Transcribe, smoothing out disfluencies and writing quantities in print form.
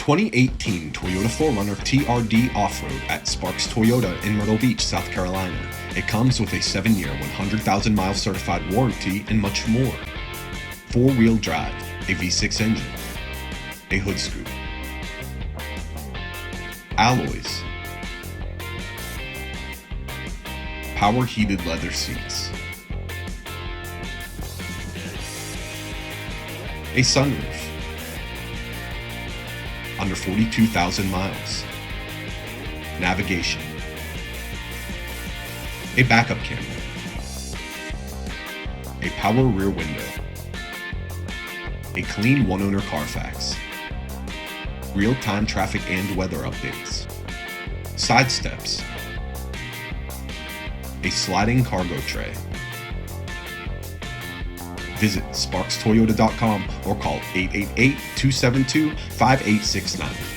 2018 Toyota 4Runner TRD Off-Road at Sparks Toyota in Myrtle Beach, South Carolina. It comes with a 7-year, 100,000-mile certified warranty and much more. 4-wheel drive, a V6 engine, a hood scoop, alloys, power heated leather seats, a sunroof, under 42,000 miles, navigation, a backup camera, a power rear window, a clean one-owner CARFAX, real-time traffic and weather updates, side steps, a sliding cargo tray. Visit sparkstoyota.com or call 888-272-5869.